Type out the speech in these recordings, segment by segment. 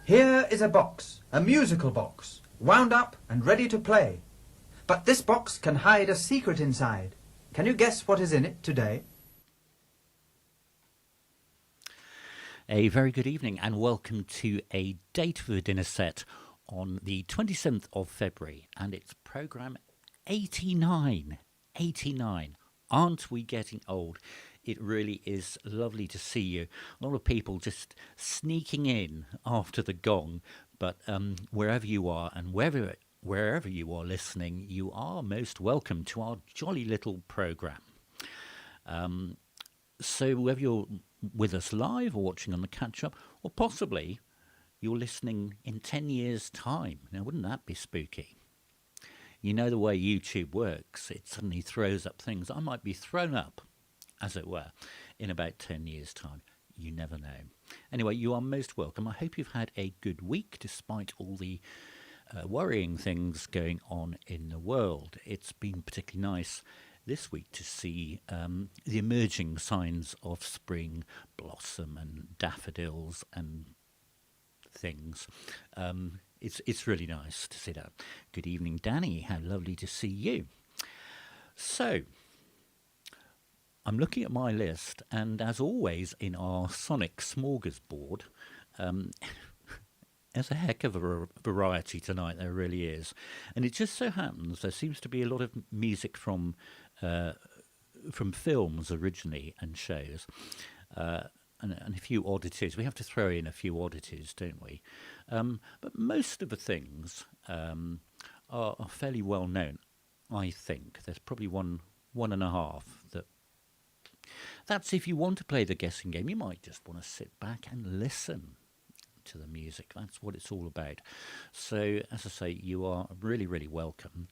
Here is a box, a musical box, wound up and ready to play. But this box can hide a secret inside. Can you guess what is in it today? A very good evening and welcome to a date for the dinner set on the 27th of February, and it's programme 89. 89. Aren't we getting old? It really is lovely to see you. A lot of people just sneaking in after the gong, but wherever you are and wherever you are listening, you are most welcome to our jolly little programme. So whether you're with us live or watching on the catch-up, or possibly you're listening in 10 years' time. Now, wouldn't that be spooky? You know the way YouTube works. It suddenly throws up things. I might be thrown up, as it were, in about 10 years' time. You never know. Anyway, you are most welcome. I hope you've had a good week despite all the worrying things going on in the world. It's been particularly nice this week to see the emerging signs of spring blossom and daffodils and things. It's really nice to see that. Good evening, Danny. How lovely to see you. So, I'm looking at my list, and as always in our sonic smorgasbord, there's a heck of a variety tonight, there really is. And it just so happens there seems to be a lot of music from films originally and shows, and a few oddities. We have to throw in a few oddities, don't we? But most of the things are fairly well known, I think. There's probably one and a half that. That's if you want to play the guessing game. You might just want to sit back and listen to the music. That's what it's all about. So, as I say, you are really, really welcome.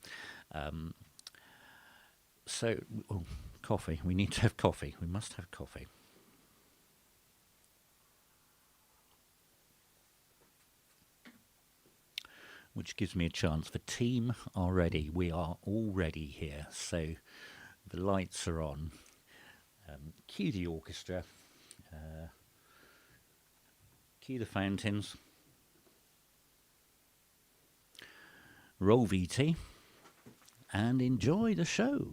Coffee. We need to have coffee. We must have coffee. Which gives me a chance. The team are ready. We are all ready here. So the lights are on. Cue the orchestra. Cue the fountains. Roll VT. And enjoy the show.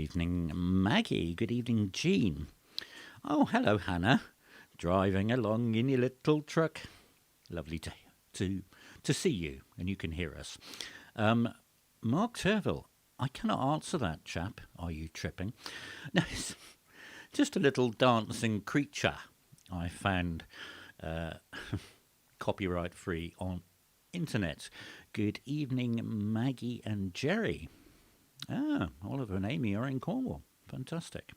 evening, Maggie. Good evening, Jean. Oh, hello, Hannah. Driving along in your little truck. Lovely to see you, and you can hear us. Mark Turville. I cannot answer that, chap. Are you tripping? No, it's just a little dancing creature I found copyright free on internet. Good evening, Maggie and Jerry. Oliver and Amy are in Cornwall. Fantastic.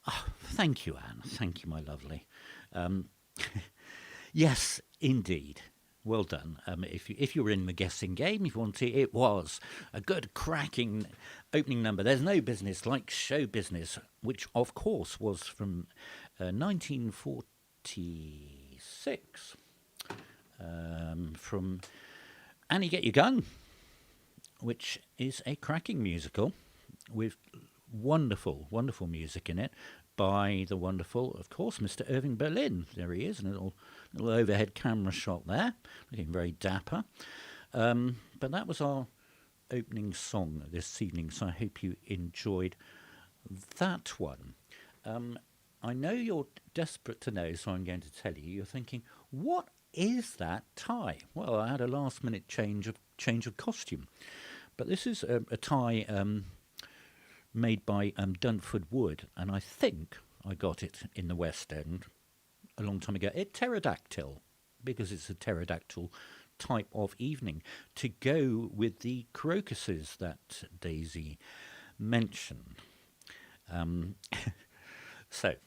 Oh, thank you, Anne. Thank you, my lovely. Yes, indeed. Well done. If you were in the guessing game, if you want to, it was a good, cracking opening number. There's no business like show business, which, of course, was from 1946, from Annie Get Your Gun, which is a cracking musical with wonderful, wonderful music in it by the wonderful, of course, Mr. Irving Berlin. There he is, a little overhead camera shot there, looking very dapper. But that was our opening song this evening, so I hope you enjoyed that one. I know you're desperate to know, so I'm going to tell you. You're thinking, what is that tie? Well, I had a last-minute change of costume. But this is a tie made by Dunford Wood, and I think I got it in the West End a long time ago. It's pterodactyl, because it's a pterodactyl type of evening, to go with the crocuses that Daisy mentioned. So, a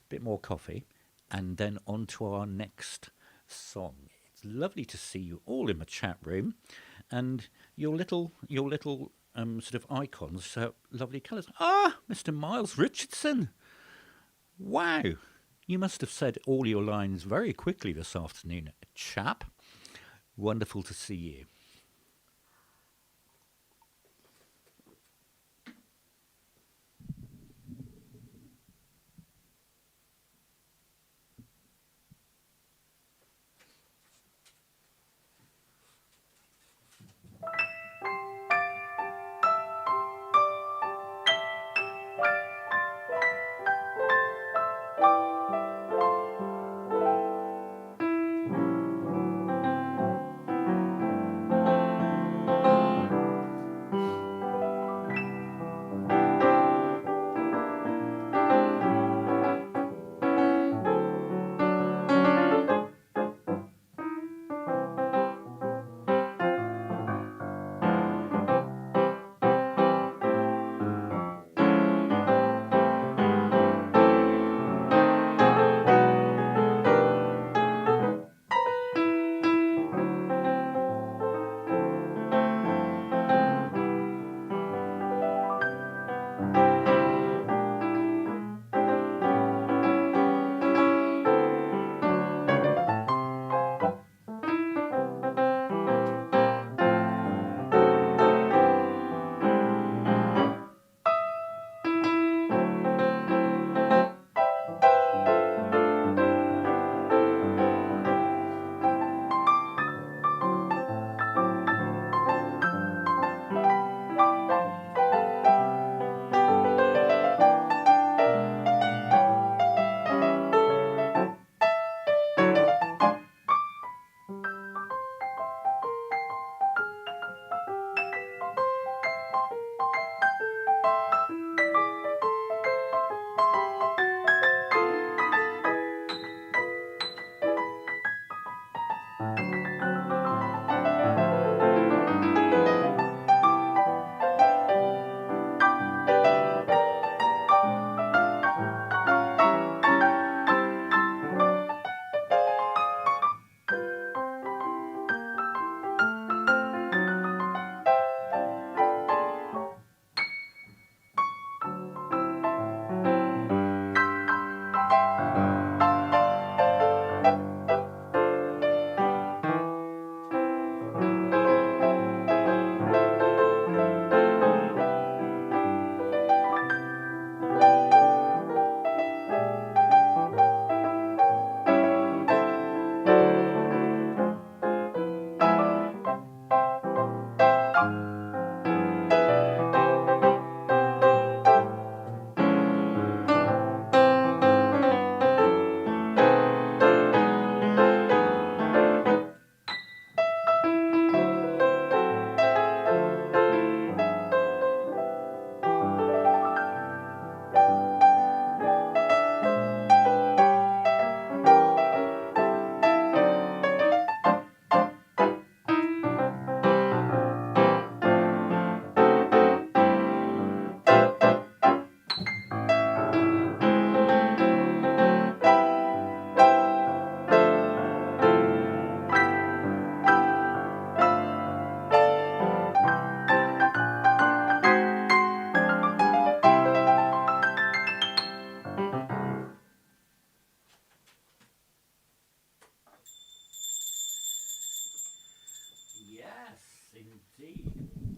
bit more coffee, and then on to our next song. It's lovely to see you all in the chat room, and your little sort of icons, so lovely colours. Mr. Miles Richardson. Wow. You must have said all your lines very quickly this afternoon, chap. Wonderful to see you.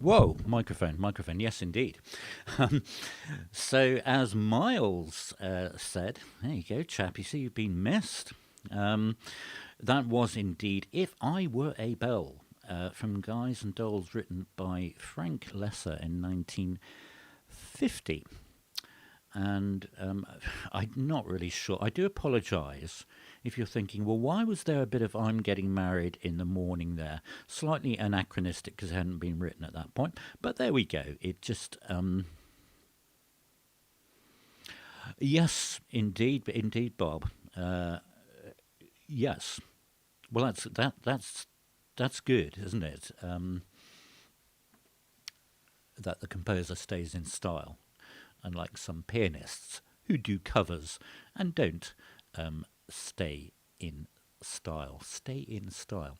Whoa, microphone. Yes, indeed. So, as Miles said, there you go, chap. You see, you've been missed. That was indeed If I Were a Bell from Guys and Dolls, written by Frank Loesser in 1950. And I'm not really sure. I do apologise if you're thinking, well, why was there a bit of I'm getting married in the morning there? Slightly anachronistic because it hadn't been written at that point. But there we go. It just... yes, indeed, Bob. Yes. Well, that's good, isn't it? That the composer stays in style, unlike some pianists who do covers and don't stay in style. Stay in style.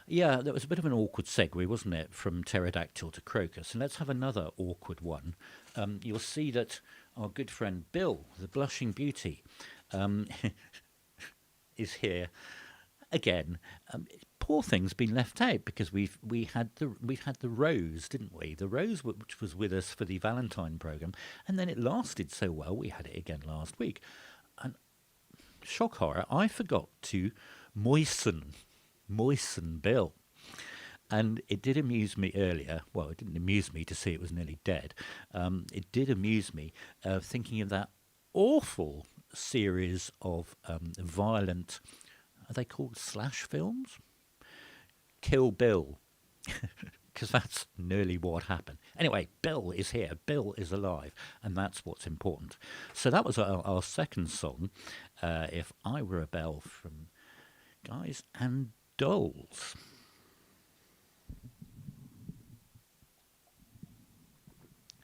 Yeah, that was a bit of an awkward segue, wasn't it, from pterodactyl to crocus? And let's have another awkward one. You'll see that our good friend Bill, the blushing beauty, is here again. Poor thing's been left out because we've had the rose, didn't we? The rose which was with us for the Valentine programme, and then it lasted so well we had it again last week. And shock horror, I forgot to moisten Bill. And it did amuse me earlier. Well, it didn't amuse me to see it was nearly dead. It did amuse me thinking of that awful series of violent, are they called slash films? Kill Bill. Because that's nearly what happened. Anyway, Bill is here. Bill is alive. And that's what's important. So that was our second song, If I Were a Bell, from Guys and Dolls.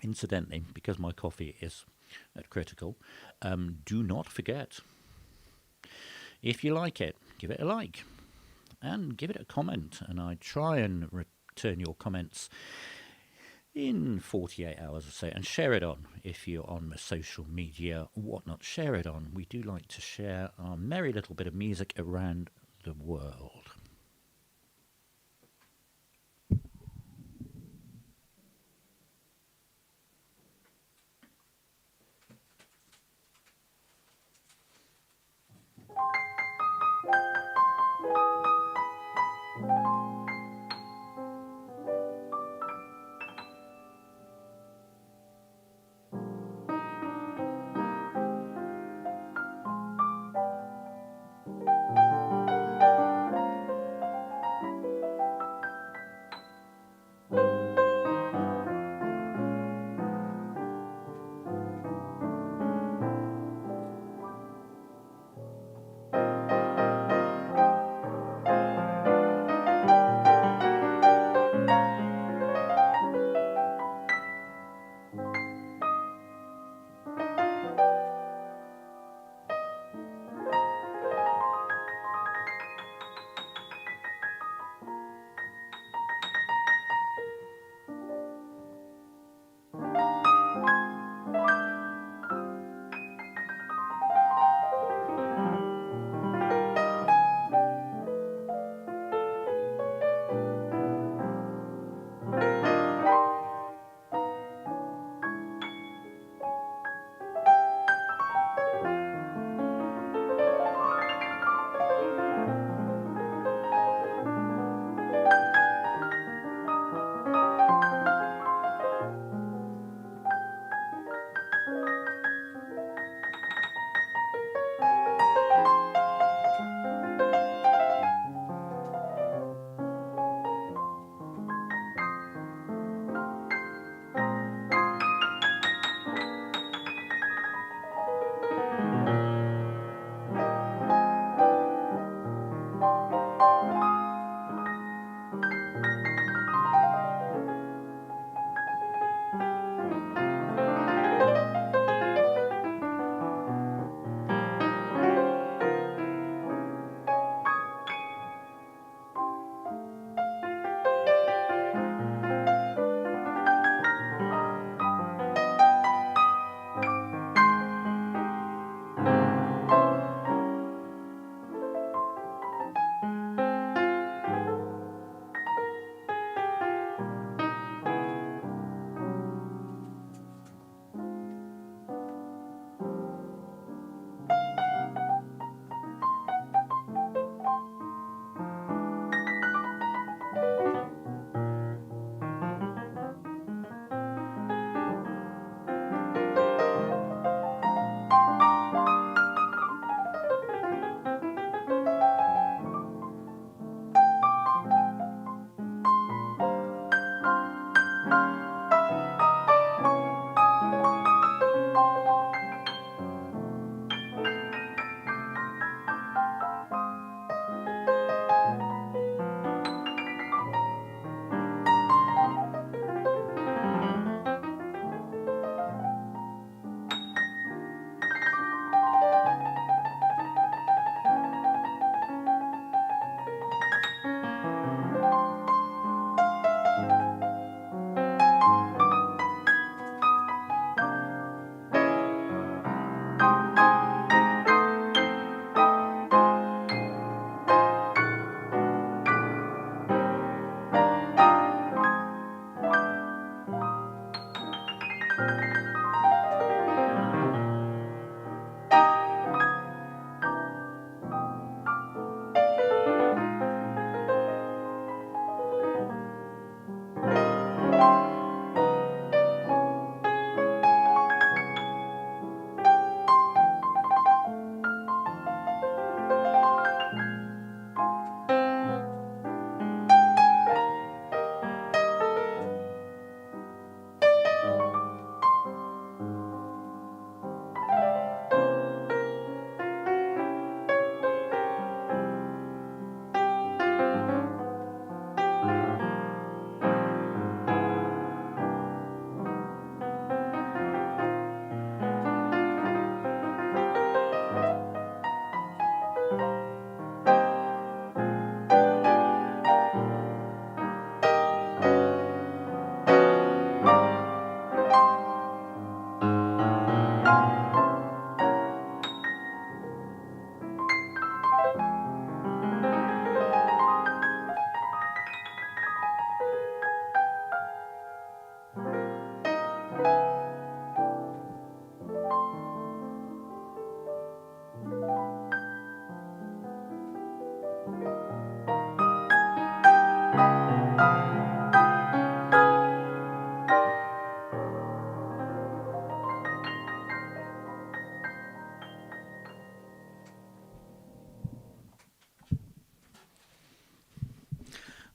Incidentally, because my coffee is at critical, do not forget, if you like it, give it a like and give it a comment. And I try and return your comments in 48 hours or so, and share it on if you're on social media or whatnot. Share it on. We do like to share our merry little bit of music around the world.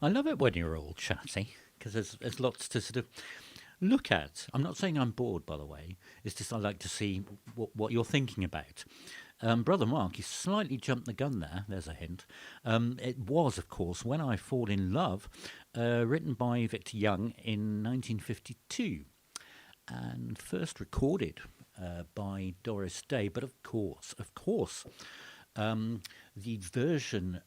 I love it when you're all chatty because there's lots to sort of look at. I'm not saying I'm bored, by the way. It's just I like to see what you're thinking about. Brother Mark, you slightly jumped the gun there. There's a hint. It was, of course, When I Fall in Love, written by Victor Young in 1952 and first recorded by Doris Day. But of course, the version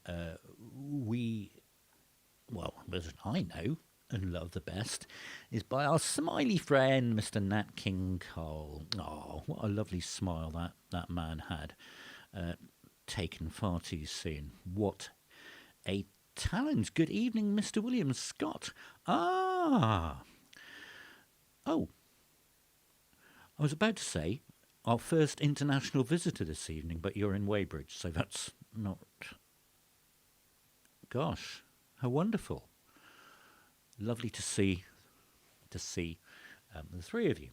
version I know and love the best is by our smiley friend, Mr. Nat King Cole. Oh, what a lovely smile that man had. Taken far too soon. What a talent. Good evening, Mr. William Scott. Oh, I was about to say our first international visitor this evening, but you're in Weybridge, so that's not... Gosh, how wonderful. Lovely to see the three of you.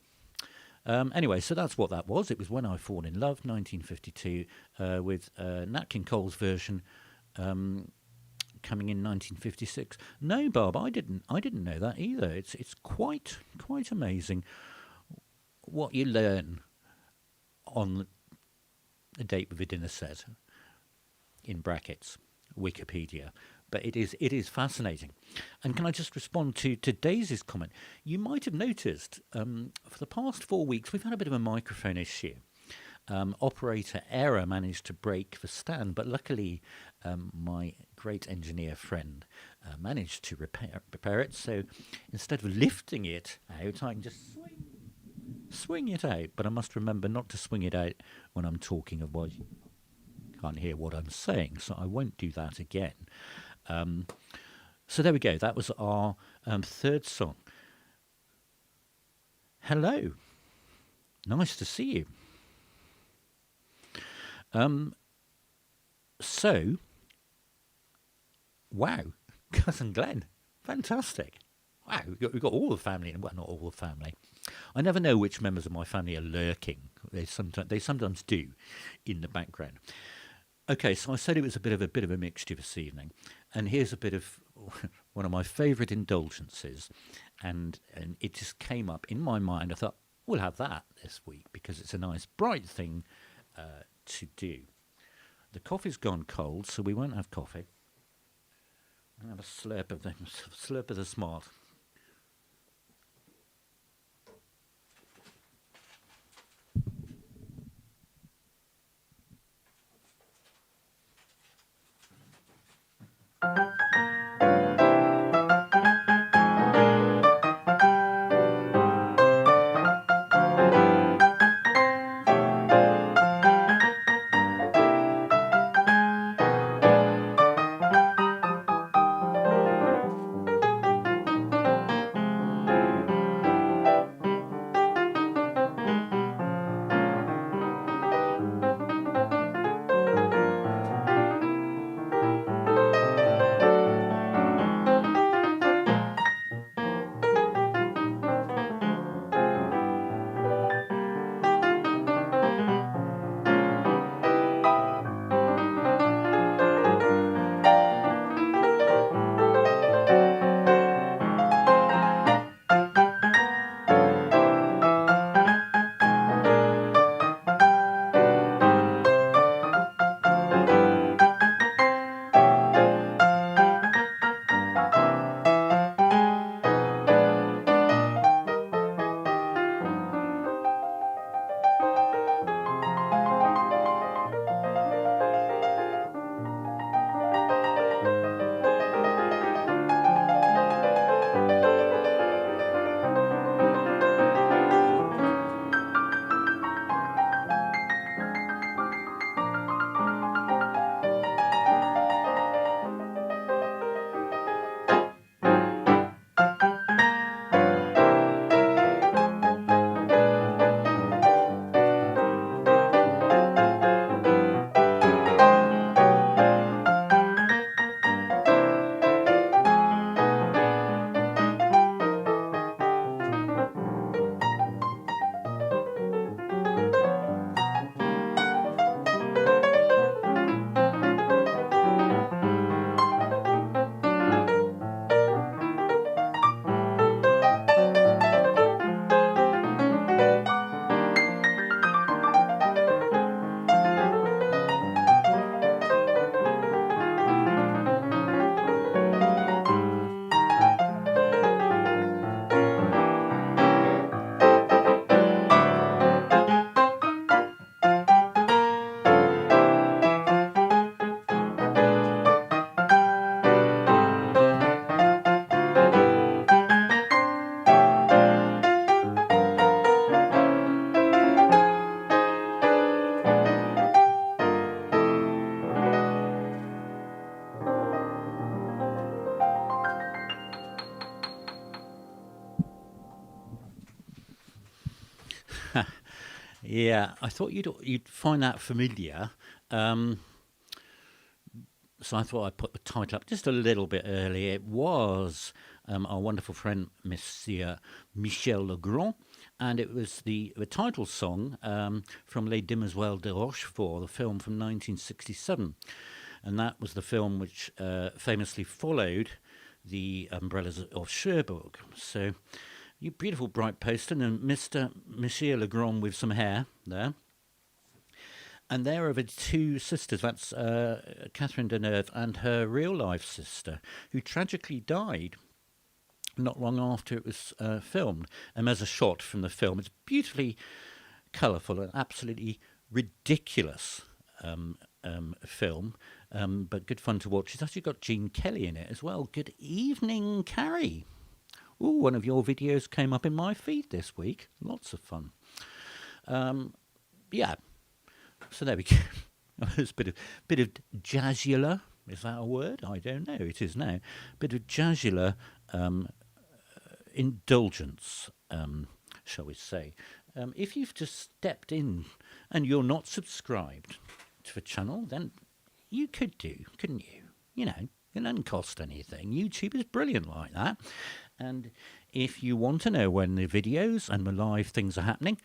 Anyway, so that's what that was. It was When I Fall in Love, 1952, with Nat King Cole's version coming in 1956. No, Bob, I didn't know that either. It's quite amazing what you learn on A Date with a Dinner Set, in brackets, Wikipedia. But it is fascinating. And can I just respond to Daisy's comment? You might have noticed for the past 4 weeks we've had a bit of a microphone issue. Operator error managed to break the stand, but luckily my great engineer friend managed to repair it. So instead of lifting it out, I can just swing it out. But I must remember not to swing it out when I'm talking, otherwise you can't hear what I'm saying. So I won't do that again. So there we go. That was our third song. Hello. Nice to see you. So, wow, Cousin Glenn, fantastic. Wow, we've got all the family, well, not all the family. I never know which members of my family are lurking. They sometimes do in the background. Okay, so I said it was a bit of a mixture this evening, and here's a bit of one of my favourite indulgences, and it just came up in my mind. I thought we'll have that this week because it's a nice bright thing to do. The coffee's gone cold, so we won't have coffee. I'll have a slurp of the smart. Yeah, I thought you'd find that familiar. Um, so I thought I'd put the title up just a little bit early. It was our wonderful friend Monsieur Michel Legrand, and it was the title song from Les Demoiselles de Rochefort, the film from 1967, and that was the film which famously followed the Umbrellas of Cherbourg. So, you beautiful bright poster, and Mr. Michel Legrand with some hair there. And there are the two sisters. That's Catherine Deneuve and her real-life sister, who tragically died not long after it was filmed. And there's a shot from the film. It's beautifully colourful and absolutely ridiculous film, but good fun to watch. It's actually got Gene Kelly in it as well. Good evening, Carrie. Ooh, one of your videos came up in my feed this week. Lots of fun. Yeah. So there we go. There's a bit of jazzula. Is that a word? I don't know. It is now. Bit of jazzula indulgence, shall we say. If you've just stepped in and you're not subscribed to the channel, then you could do, couldn't you? You know, it doesn't cost anything. YouTube is brilliant like that. And if you want to know when the videos and the live things are happening,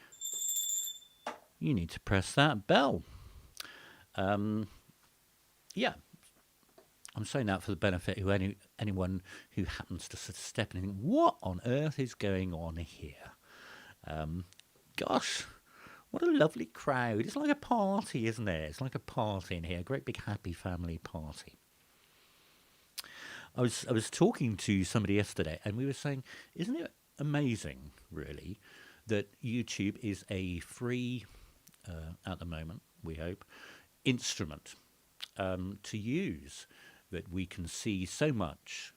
you need to press that bell. Yeah, I'm saying that for the benefit of anyone who happens to sort of step in and think, what on earth is going on here? Gosh, what a lovely crowd. It's like a party, isn't it? It's like a party in here, a great big happy family party. I was talking to somebody yesterday, and we were saying, isn't it amazing, really, that YouTube is a free, at the moment, we hope, instrument to use, that we can see so much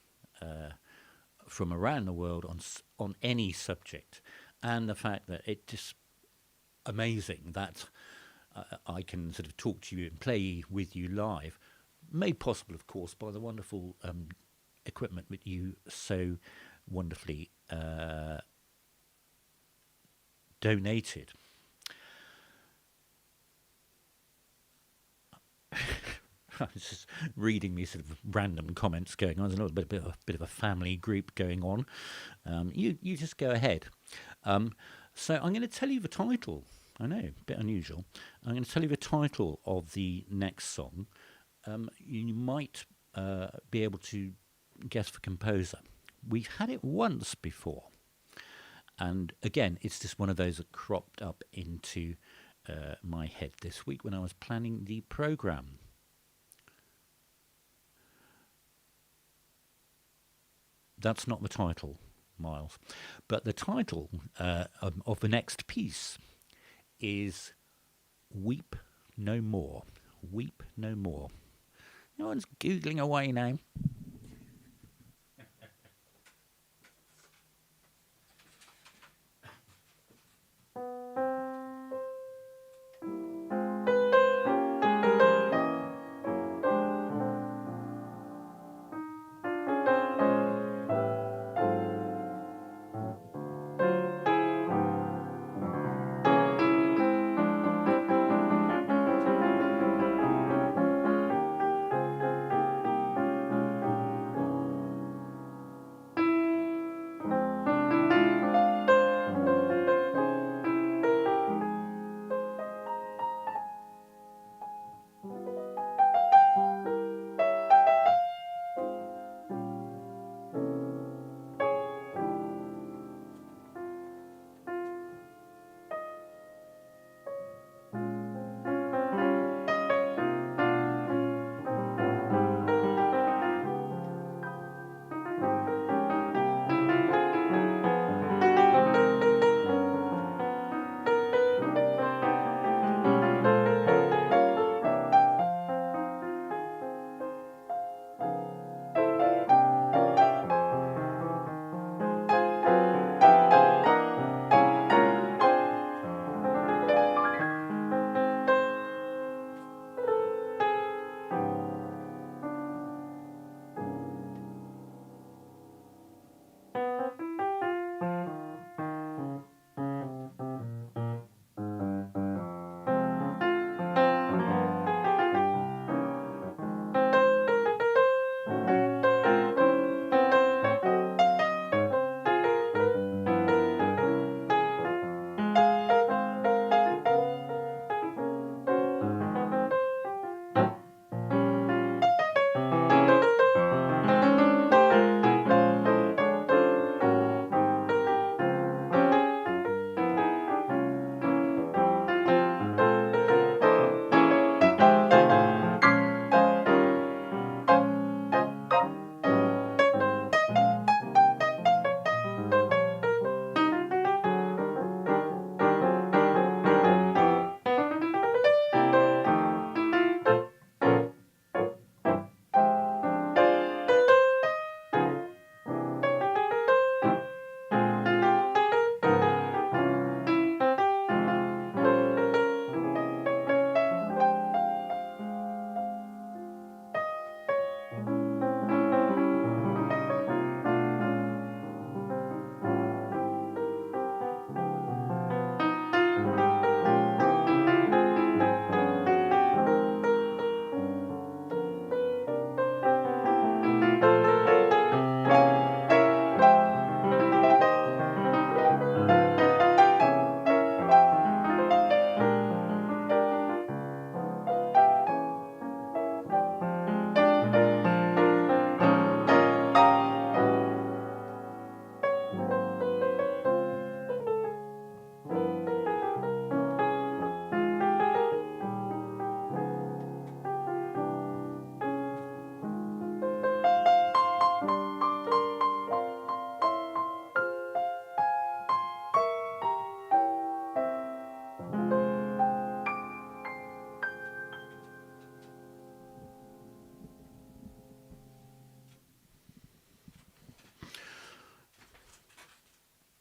from around the world on any subject, and the fact that it's just amazing that I can sort of talk to you and play with you live, made possible, of course, by the wonderful equipment that you so wonderfully donated. I was just reading these sort of random comments going on. There's a little bit of a family group going on. You just go ahead. So I'm going to tell you the title. I know, a bit unusual. I'm going to tell you the title of the next song. You might be able to guess the composer. We've had it once before. And again, it's just one of those that cropped up into my head this week when I was planning the programme. That's not the title, Miles. But the title of the next piece is Weep No More. Weep No More. No one's Googling away now.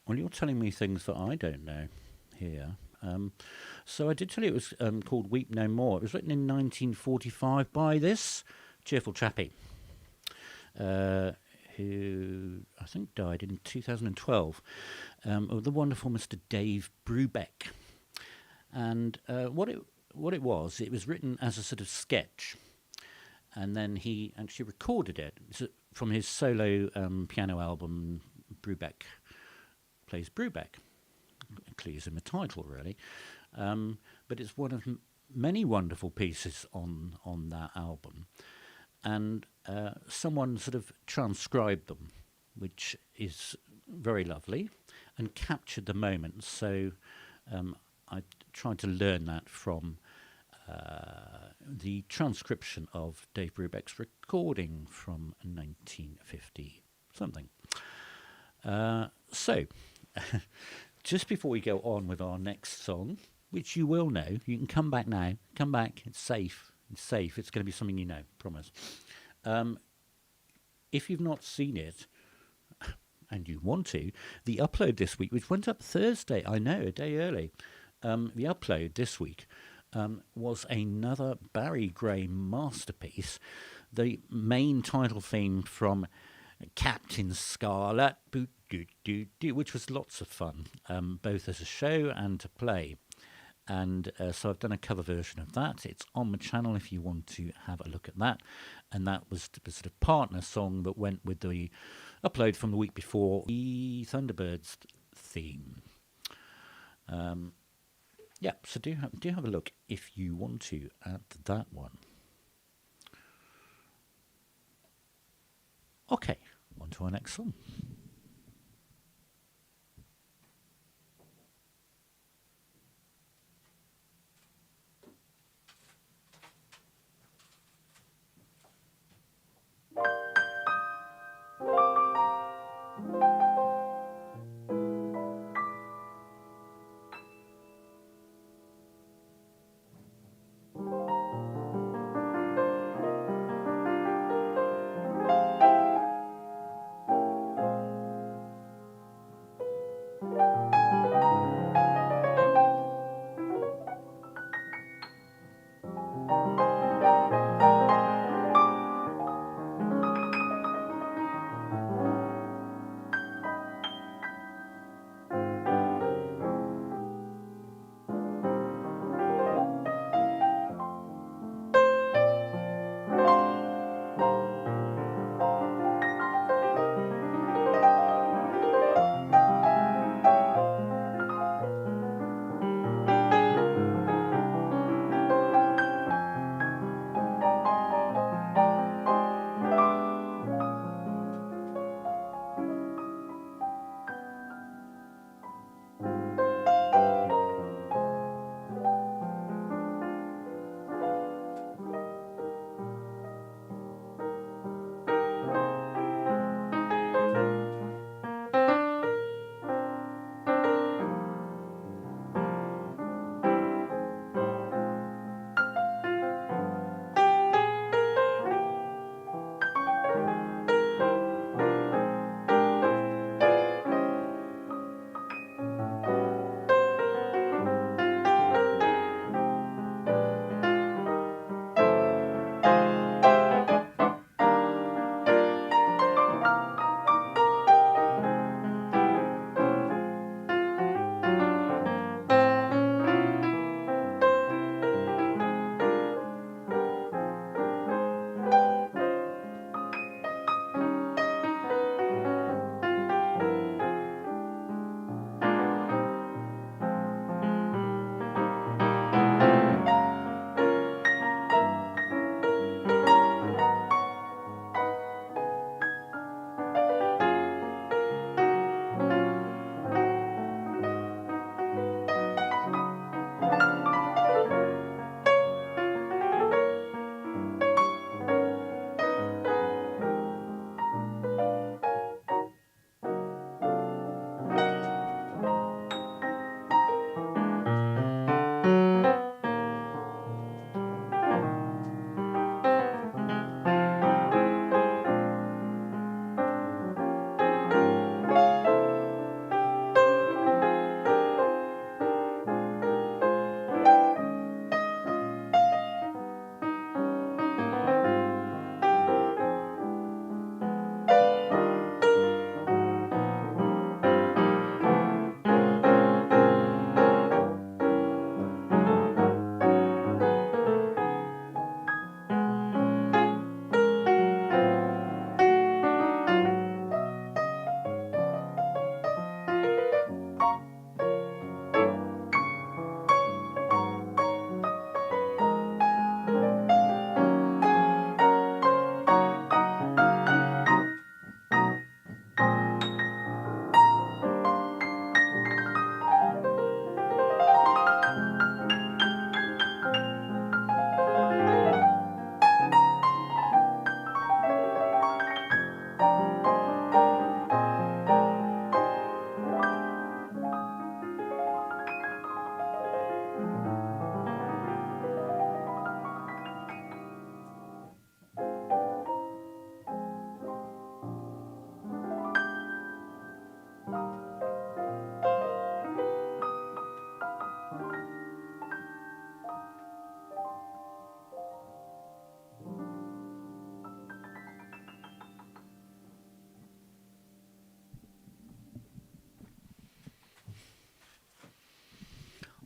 Well, you're telling me things that I don't know here. So I did tell you it was called Weep No More. It was written in 1945 by this cheerful chappie, who I think died in 2012, of the wonderful Mr. Dave Brubeck. And what it was written as a sort of sketch, and then he actually recorded it from his solo piano album, Brubeck Plays Brubeck. Clues in the title, really. But it's one of many wonderful pieces on that album. And someone sort of transcribed them, which is very lovely, and captured the moment. So I tried to learn that from the transcription of Dave Brubeck's recording from 1950 something. So, just before we go on with our next song, which you will know, you can come back now. Come back. It's safe. It's safe. It's going to be something you know. Promise. If you've not seen it, and you want to, the upload this week, which went up Thursday, I know, a day early, the upload this week was another Barry Gray masterpiece, the main title theme from Captain Scarlet, which was lots of fun, both as a show and to play. And so I've done a cover version of that. It's on the channel if you want to have a look at that. And that was the sort of partner song that went with the upload from the week before, the Thunderbirds theme. Yeah, so do have a look if you want to at that one. Okay, on to our next song.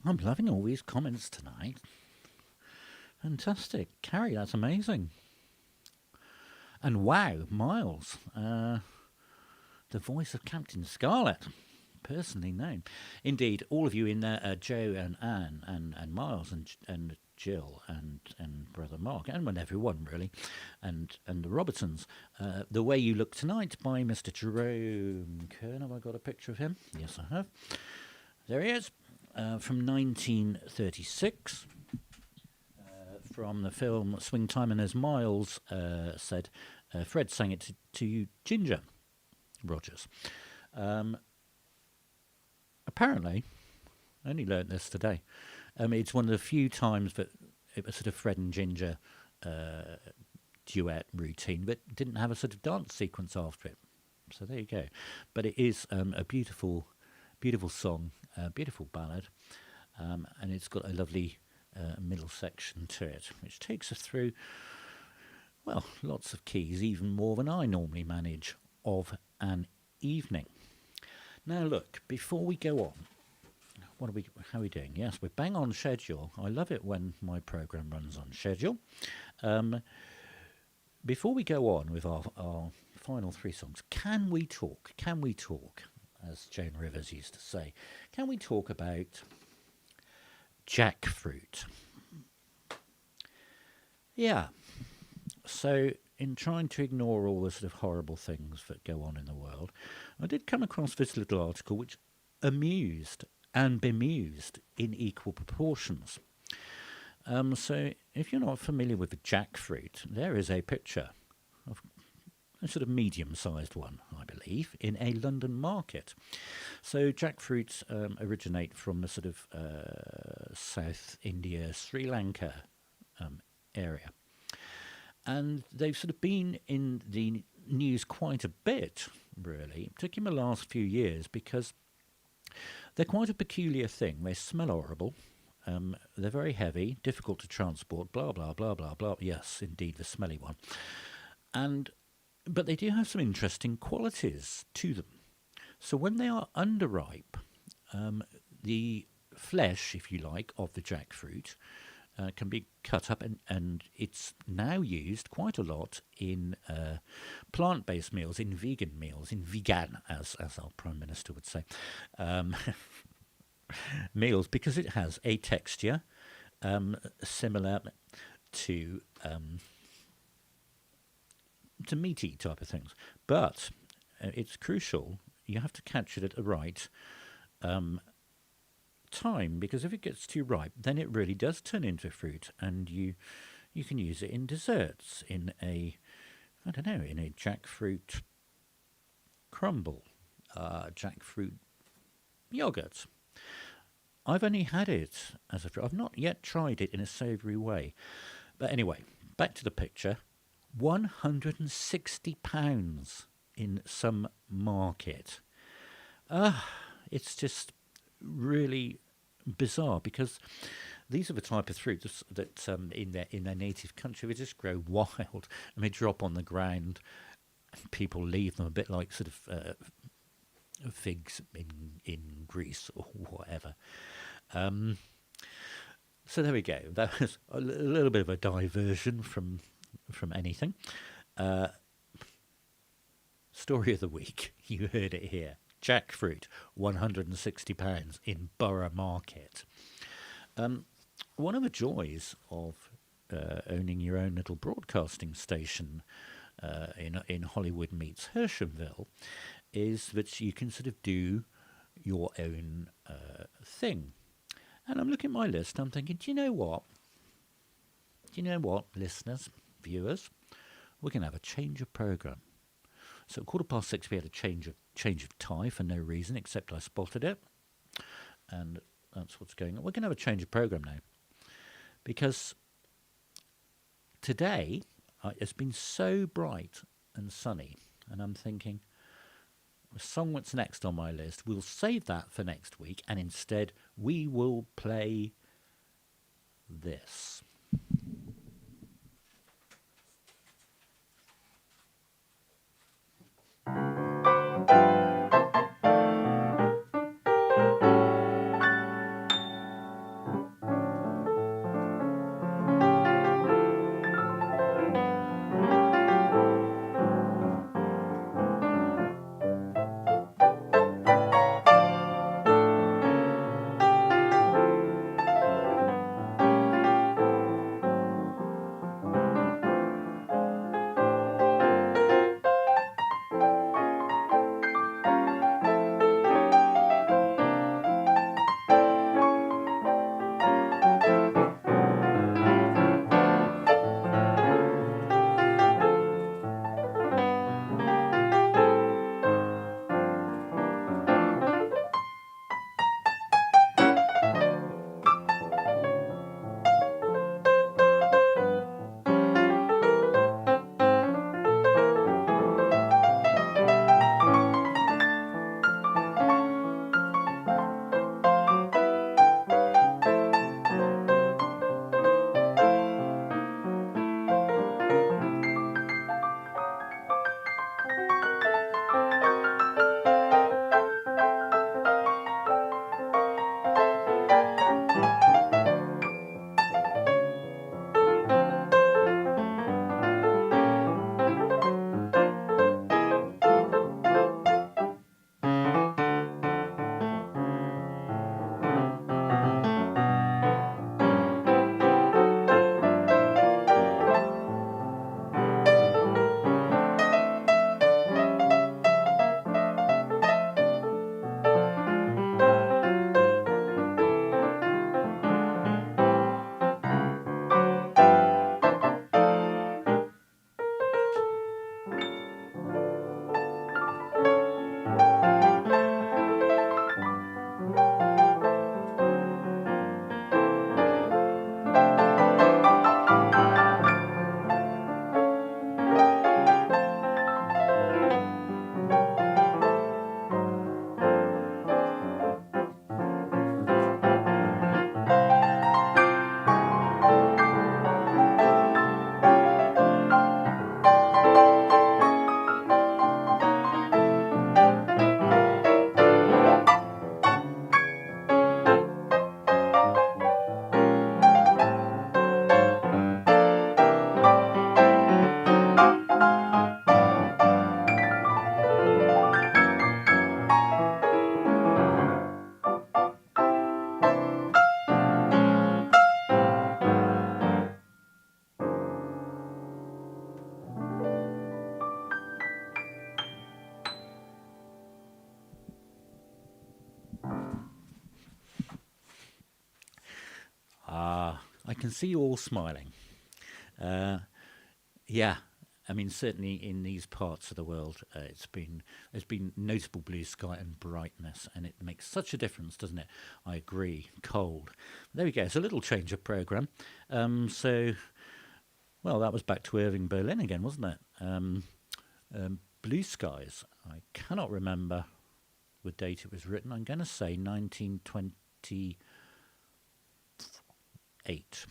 I'm loving all these comments tonight. Fantastic. Carrie, that's amazing. And wow, Miles, the voice of Captain Scarlet, personally known. Indeed, all of you in there, Joe and Anne and Miles and Jill and Brother Mark, and everyone really, and the Robertsons. The Way You Look Tonight by Mr. Jerome Kern. Have I got a picture of him? Yes, I have. There he is, from 1936. From the film Swing Time, and as Miles said, Fred sang it to you, Ginger Rogers. Apparently, I only learnt this today. It's one of the few times that it was sort of Fred and Ginger duet routine, but didn't have a sort of dance sequence after it. So there you go. But it is a beautiful, beautiful song, a beautiful ballad, and it's got a lovely middle section to it, which takes us through, well, lots of keys, even more than I normally manage of an evening. Now look, before we go on, how are we doing? Yes, we're bang on schedule. I love it when my programme runs on schedule. Before we go on with our final three songs, can we talk, as Joan Rivers used to say, can we talk about jackfruit? Yeah. So, in trying to ignore all the sort of horrible things that go on in the world, I did come across this little article which amused and bemused in equal proportions. So, if you're not familiar with the jackfruit, there is a picture of a sort of medium-sized one, I believe, in a London market. So jackfruits originate from the sort of South India, Sri Lanka area. And they've sort of been in the news quite a bit, really, particularly in the last few years, because they're quite a peculiar thing. They smell horrible. They're very heavy, difficult to transport, blah, blah, blah, blah, blah. Yes, indeed, the smelly one. But they do have some interesting qualities to them. So when they are underripe, the flesh, if you like, of the jackfruit can be cut up, and it's now used quite a lot in plant-based meals, in vegan meals, in vegan, as our Prime Minister would say, meals, because it has a texture similar to meaty type of things. But it's crucial, you have to catch it at the right time, because if it gets too ripe, then it really does turn into fruit, and you can use it in desserts, in a jackfruit crumble, jackfruit yogurt. I've only had it as a fruit. I've not yet tried it in a savoury way. But anyway, back to the picture. £160 in some market. It's just really bizarre, because these are the type of fruits that in their native country they just grow wild and they drop on the ground. People leave them a bit like sort of figs in Greece or whatever. So there we go. That was a little bit of a diversion from anything. Story of the week. You heard it here. Jackfruit, £160 in Borough Market. One of the joys of owning your own little broadcasting station in Hollywood meets Hersheyville is that you can sort of do your own thing. And I'm looking at my list, I'm thinking, do you know what, listeners, viewers, we're going to have a change of programme. So at 6:15 we had a change of tie for no reason, except I spotted it, and that's what's going on. We're going to have a change of programme now, because today it's been so bright and sunny, and I'm thinking, the song that's next on my list, we'll save that for next week, and instead we will play this. I can see you all smiling. Yeah, I mean, certainly in these parts of the world, there's been notable blue sky and brightness, and it makes such a difference, doesn't it? I agree. Cold. There we go. It's a little change of programme. Well, that was back to Irving Berlin again, wasn't it? Blue skies. I cannot remember the date it was written. I'm going to say 1928.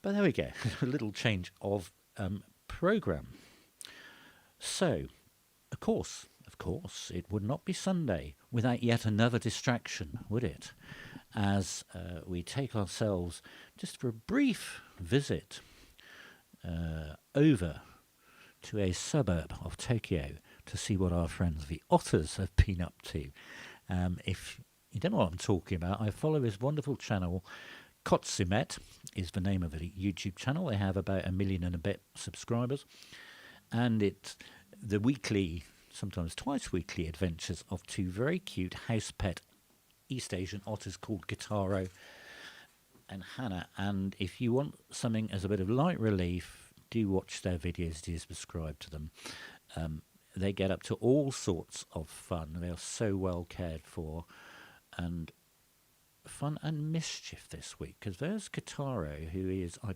But there we go. A little change of programme. So, of course, it would not be Sunday without yet another distraction, would it? As we take ourselves just for a brief visit over to a suburb of Tokyo to see what our friends the otters have been up to. If you don't know what I'm talking about, I follow this wonderful channel. Kotsumet is the name of the YouTube channel. They have about 1 million and a bit subscribers, and it's the weekly, sometimes twice weekly, adventures of two very cute house pet East Asian otters called Gitaro and Hannah. And if you want something as a bit of light relief, do watch their videos, do subscribe to them. They get up to all sorts of fun. They are so well cared for, and fun and mischief this week, because there's Gitaro, who is, I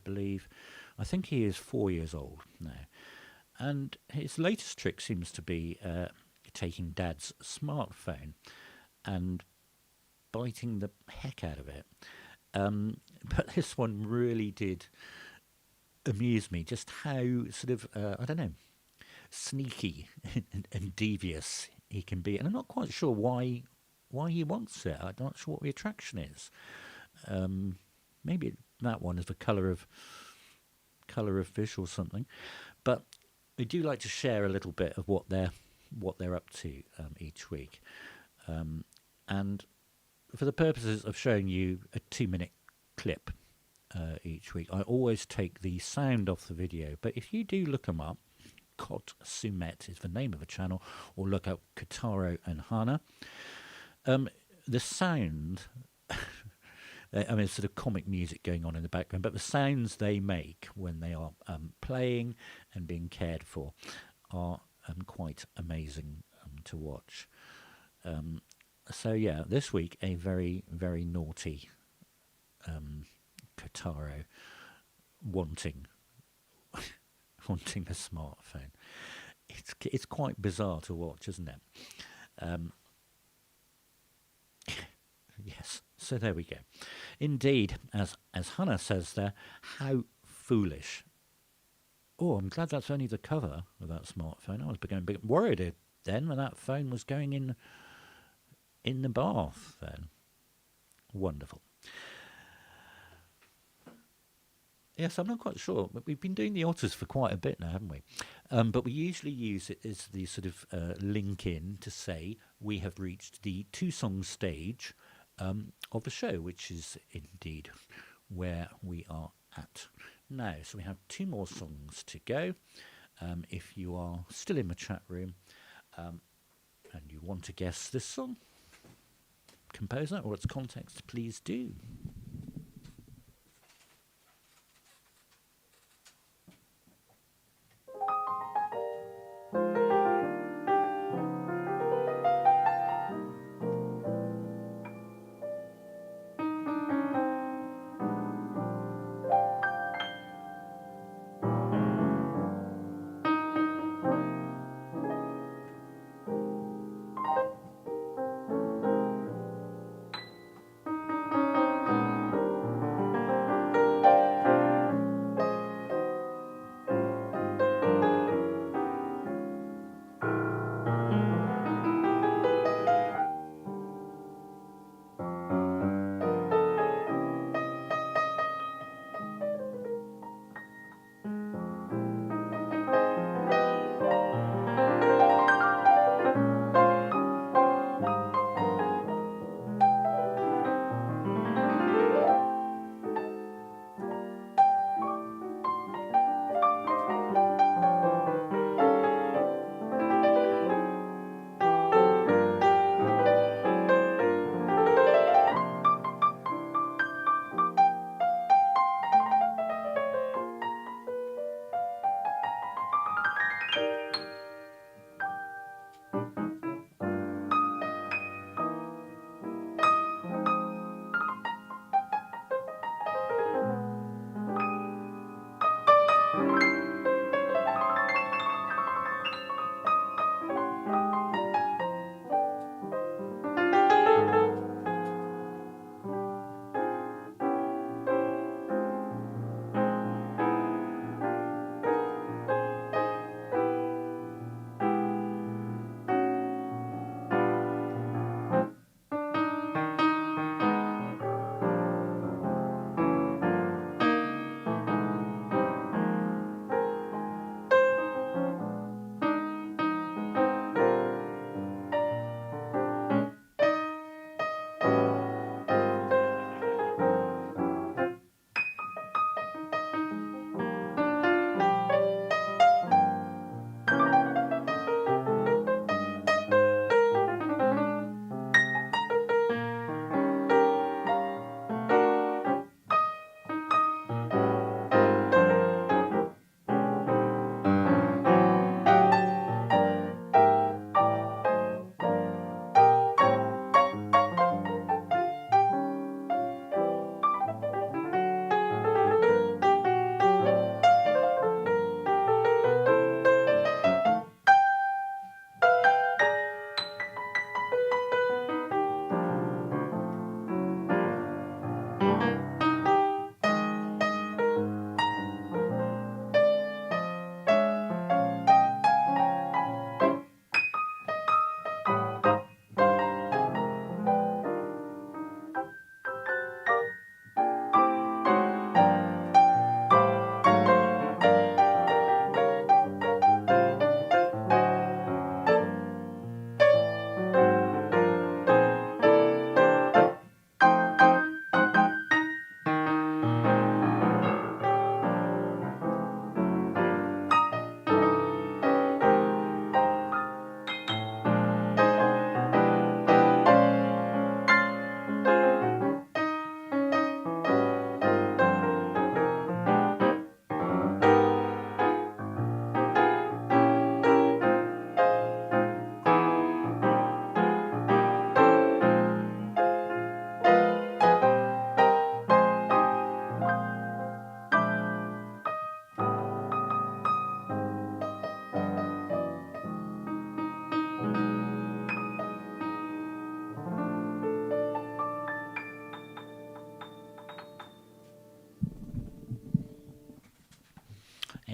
think he is 4 years old now, and his latest trick seems to be taking Dad's smartphone and biting the heck out of it. But this one really did amuse me, just how sort of, I don't know, sneaky and devious he can be, and I'm not quite sure why he wants it. I'm not sure what the attraction is. Maybe that one is the colour of fish or something. But I do like to share a little bit of what they're up to each week, and for the purposes of showing you a 2-minute clip each week, I always take the sound off the video. But if you do look them up, Kotsumet is the name of the channel, or look up Gitaro and Hana. The sound, I mean, it's sort of comic music going on in the background, but the sounds they make when they are playing and being cared for are quite amazing to watch. So yeah, this week a very, very naughty Gitaro wanting a smartphone. It's quite bizarre to watch, isn't it? Yes, so there we go. Indeed, as Hannah says there, how foolish. Oh, I'm glad that's only the cover of that smartphone. I was becoming a bit worried then when that phone was going in the bath then. Wonderful. Yes, I'm not quite sure, but we've been doing the otters for quite a bit now, haven't we? But we usually use it as the sort of link in to say we have reached the 2-song stage of the show, which is indeed where we are at now. So we have 2 more songs to go. If you are still in the chat room and you want to guess this song, composer or its context, please do.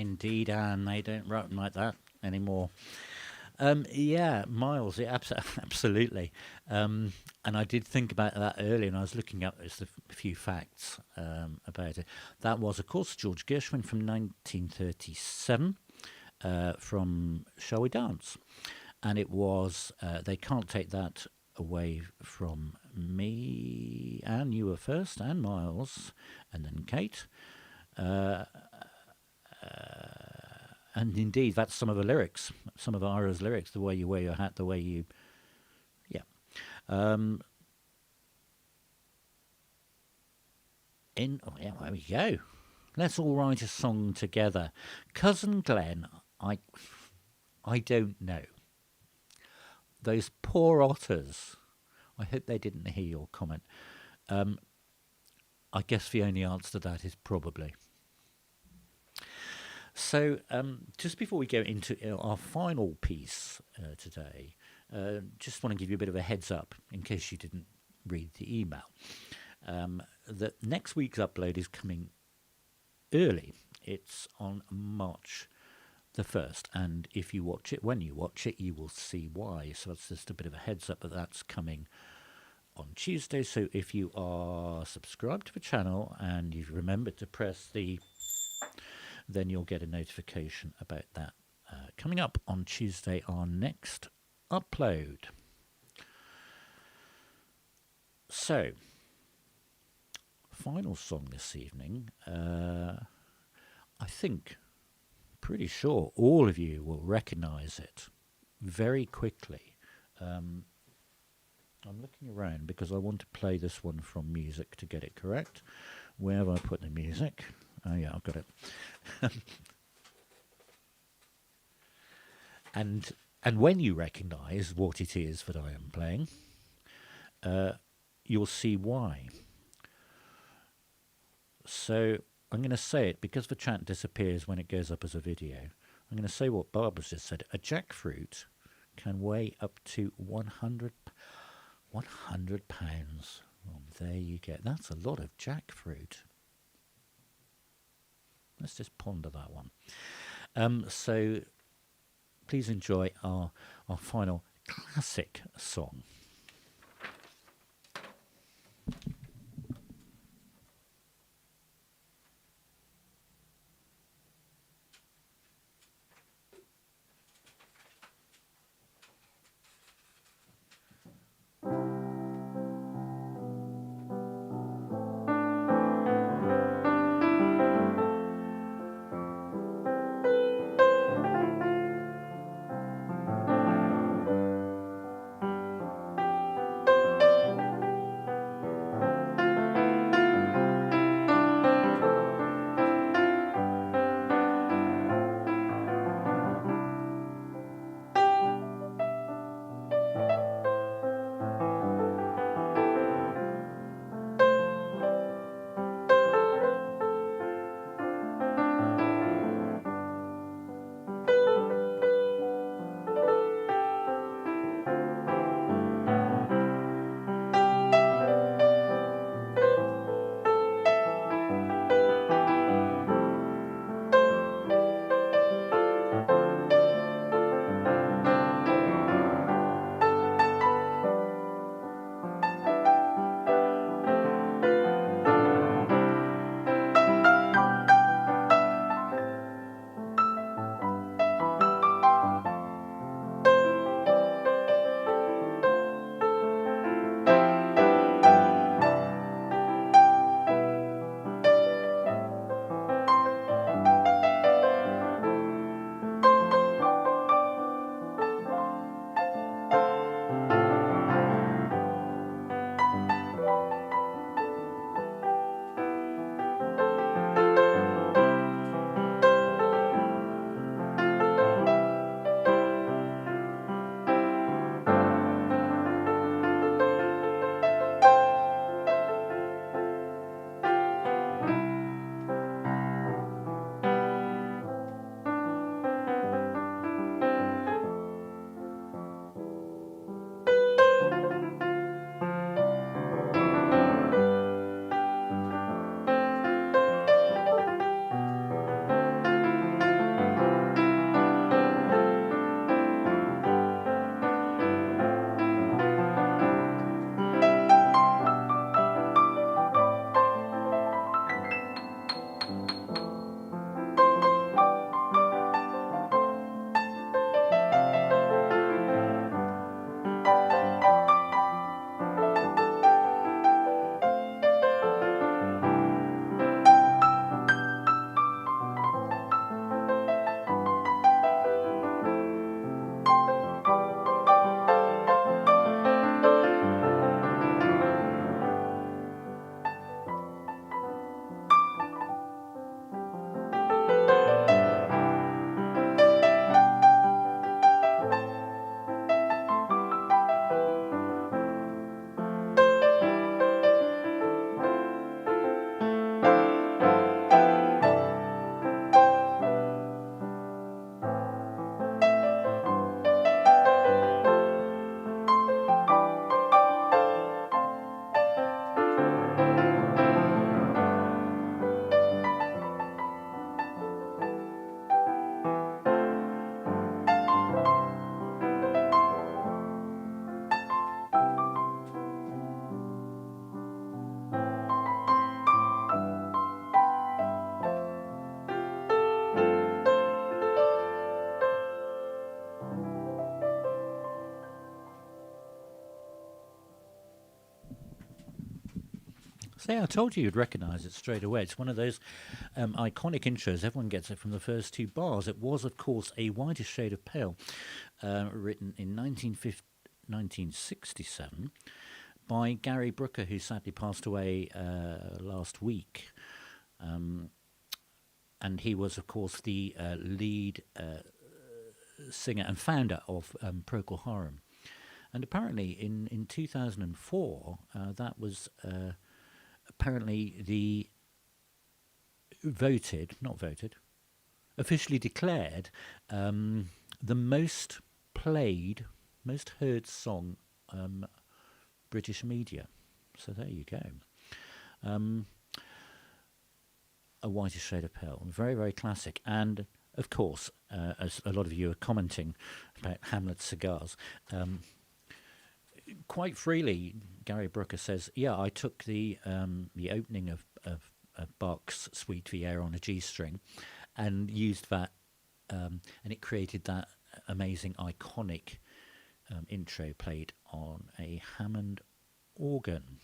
Indeed, and they don't write them like that anymore. Yeah, Miles, yeah, absolutely. And I did think about that earlier, and I was looking up just a few facts about it. That was, of course, George Gershwin from 1937, from Shall We Dance? And it was, They Can't Take That Away From Me, and you were first, and Miles, and then Kate. And indeed, that's some of the lyrics, some of Ira's lyrics, the way you wear your hat, the way you... Yeah. Oh, yeah, there we go. Let's all write a song together. Cousin Glenn, I don't know. Those poor otters. I hope they didn't hear your comment. I guess the only answer to that is probably. So, just before we go into our final piece today, just want to give you a bit of a heads up in case you didn't read the email. That next week's upload is coming early. It's on March the 1st, and if you watch it, when you watch it, you will see why. So that's just a bit of a heads up that that's coming on Tuesday. So if you are subscribed to the channel and you've remembered to press then you'll get a notification about that coming up on Tuesday, our next upload. So, final song this evening. I think, pretty sure all of you will recognise it very quickly. I'm looking around because I want to play this one from music to get it correct. Where have I put the music? Oh yeah, I've got it. And when you recognise what it is that I am playing, you'll see why. So I'm going to say it because the chat disappears when it goes up as a video. I'm going to say what Barbara's just said. A jackfruit can weigh up to 100 pounds. Well, there you go. That's a lot of jackfruit. Let's just ponder that one. So please enjoy our final classic song. See, I told you you'd recognise it straight away. It's one of those iconic intros. Everyone gets it from the first two bars. It was, of course, A Whiter Shade of Pale, written in 1967 by Gary Brooker, who sadly passed away last week. And he was, of course, the lead singer and founder of Procol Harum. And apparently in 2004, that was apparently the officially declared the most played, most heard song British media. So there you go. A Whiter Shade of Pale, very, very classic. And of course, as a lot of you are commenting about Hamlet's cigars, quite freely, Gary Brooker says, "Yeah, I took the opening of Bach's Suite Vier on a G string, and used that, and it created that amazing, iconic intro played on a Hammond organ."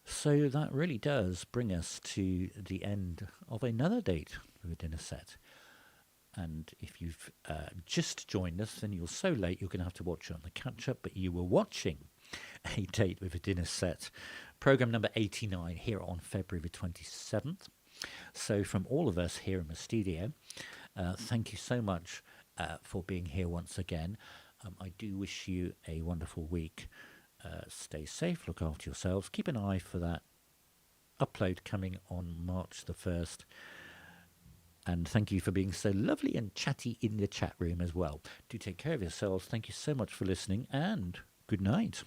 So that really does bring us to the end of another date with a dinner set. And if you've just joined us, then you're so late you're going to have to watch it on the catch-up, but you were watching A Date with a Dinner Set, programme number 89, here on February the 27th. So from all of us here in the studio, thank you so much for being here once again. I do wish you a wonderful week. Stay safe, look after yourselves, keep an eye for that upload coming on March the 1st. And thank you for being so lovely and chatty in the chat room as well. Do take care of yourselves. Thank you so much for listening, and good night.